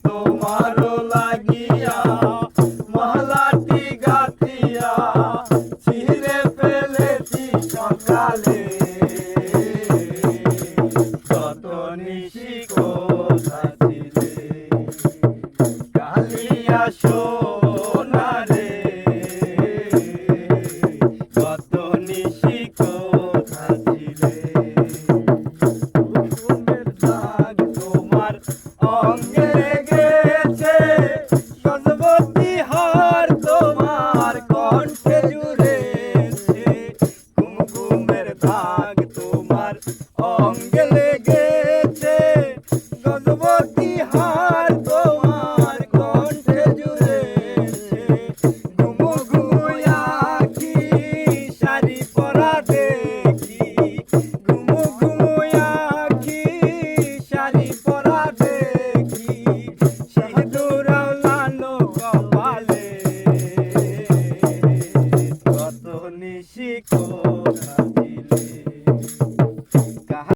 তোমারও লাগিয়া মহলাটি গাথিয়া ছিঁড়ে ফেলেছি সকালে। কত নিশি কোথায় ছিলে কালিয়া সোনা রে, কত নিশি কোথায় ছিলে। কুকুমের দাগ তোমার অঙ্গে লেগেছে, গজবতী হার তোমার কণ্ঠে জুড়েছে। কুমকুমের দাগ তোমার অঙ্গে লেগেছে, গজবতী হার তোমার কণ্ঠে জুড়েছে। ঘুমু ঘুমু আঁখি শাড়ি পরা দেখি, ঘুমু ঘুমু আঁখি শাড়ি পরা দেখি, সিঁদুর লানো কপালে। কত নিশি কোথায় ছিলে।